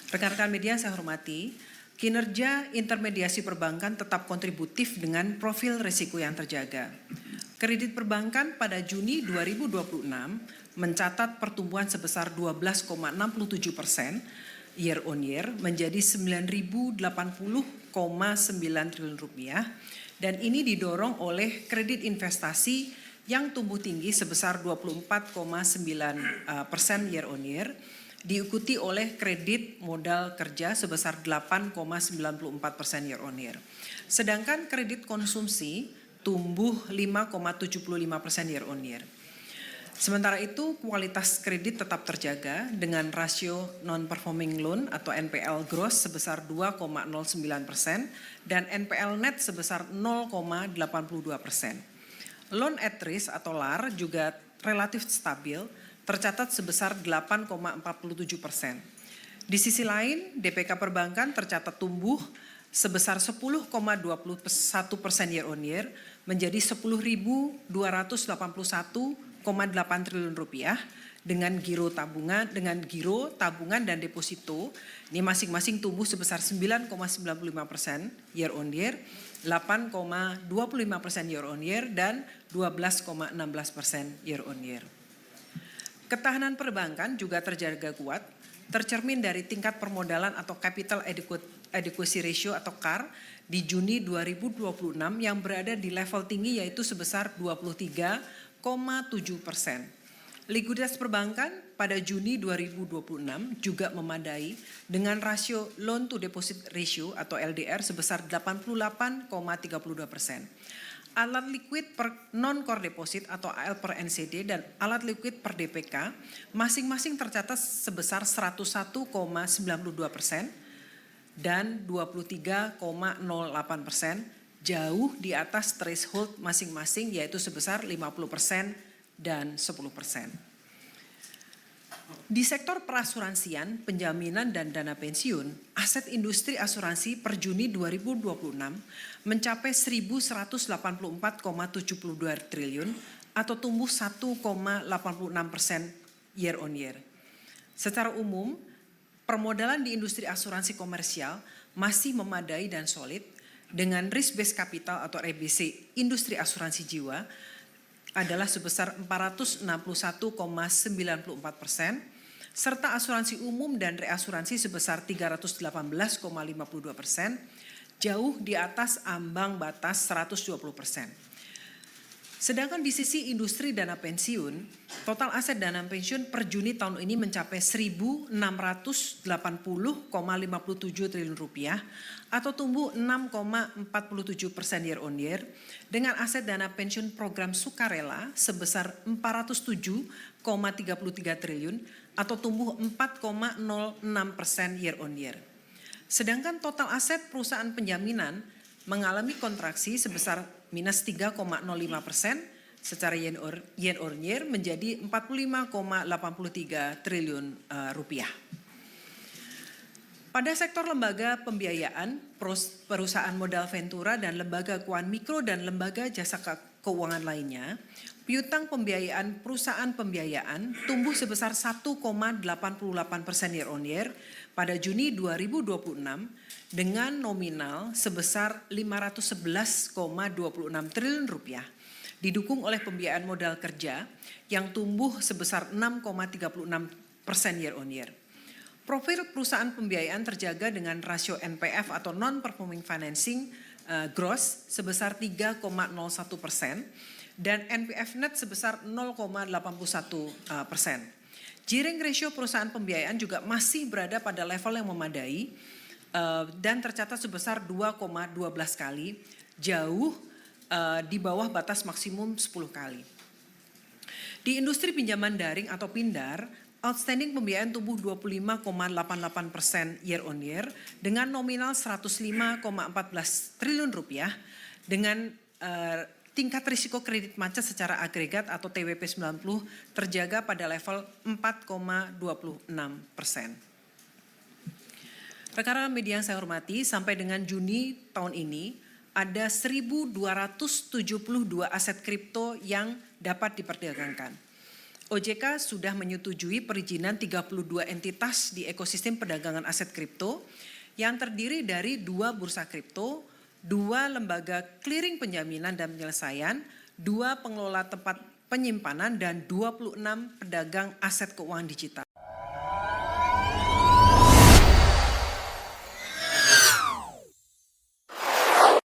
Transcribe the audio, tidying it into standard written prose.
Rekan-rekan media yang saya hormati, kinerja intermediasi perbankan tetap kontributif dengan profil risiko yang terjaga. Kredit perbankan pada Juni 2026 mencatat pertumbuhan sebesar 12,67% year on year menjadi 9.080,9 triliun rupiah, dan ini didorong oleh kredit investasi yang tumbuh tinggi sebesar 24,9% year on year, diikuti oleh kredit modal kerja sebesar 8,94% year on year. Sedangkan kredit konsumsi tumbuh 5,75% year on year. Sementara itu, kualitas kredit tetap terjaga dengan rasio non-performing loan atau NPL gross sebesar 2,09% dan NPL net sebesar 0,82%. Loan at risk atau LAR juga relatif stabil, tercatat sebesar 8,47%. Di sisi lain, DPK perbankan tercatat tumbuh sebesar 10,21% year on year menjadi 10.281,8 triliun rupiah dengan giro tabungan dan deposito ini masing-masing tumbuh sebesar 9,95% year on year, 8,25% year on year dan 12,16% year on year. Ketahanan perbankan juga terjaga kuat, tercermin dari tingkat permodalan atau capital adequacy ratio atau CAR di Juni 2026 yang berada di level tinggi yaitu sebesar 23,7%. Likuiditas perbankan pada Juni 2026 juga memadai dengan rasio loan to deposit ratio atau LDR sebesar 88,32%. Alat likuid per non-core deposit atau AL per NCD dan alat likuid per DPK masing-masing tercatat sebesar 101,92% dan 23,08%, jauh di atas threshold masing-masing yaitu sebesar 50% dan 10%. Di sektor perasuransian, penjaminan dan dana pensiun, aset industri asuransi per Juni 2026 mencapai 1.184,72 triliun atau tumbuh 1,86% year on year. Secara umum, permodalan di industri asuransi komersial masih memadai dan solid dengan risk based capital atau RBC industri asuransi jiwa adalah sebesar 461,94%, serta asuransi umum dan reasuransi sebesar 318,52%, jauh di atas ambang batas 120%. Sedangkan di sisi industri dana pensiun, total aset dana pensiun per Juni tahun ini mencapai 1.680,57 triliun rupiah atau tumbuh 6,47% year on year dengan aset dana pensiun program sukarela sebesar 407,33 triliun atau tumbuh 4,06% year on year. Sedangkan total aset perusahaan penjaminan mengalami kontraksi sebesar minus 3,05% secara year on year menjadi 45,83 triliun rupiah. Pada sektor lembaga pembiayaan, perusahaan modal ventura dan lembaga keuangan mikro dan lembaga jasa keuangan lainnya, piutang pembiayaan perusahaan pembiayaan tumbuh sebesar 1,88% year on year pada Juni 2026 dengan nominal sebesar 511,26 triliun rupiah, didukung oleh pembiayaan modal kerja yang tumbuh sebesar 6,36% year on year. Profil perusahaan pembiayaan terjaga dengan rasio NPF atau non-performing financing gross sebesar 3,01% dan NPF net sebesar 0,81%. Gearing ratio perusahaan pembiayaan juga masih berada pada level yang memadai dan tercatat sebesar 2,12 kali, jauh di bawah batas maksimum 10 kali. Di industri pinjaman daring atau PINDAR, outstanding pembiayaan tumbuh 25,88% year on year dengan nominal 105,14 triliun rupiah dengan tingkat risiko kredit macet secara agregat atau TWP 90 terjaga pada level 4,26%. Rekan-rekan media yang saya hormati, sampai dengan Juni tahun ini ada 1.272 aset kripto yang dapat diperdagangkan. OJK sudah menyetujui perizinan 32 entitas di ekosistem perdagangan aset kripto yang terdiri dari 2 bursa kripto, 2 lembaga clearing penjaminan dan penyelesaian, 2 pengelola tempat penyimpanan, dan 26 pedagang aset keuangan digital.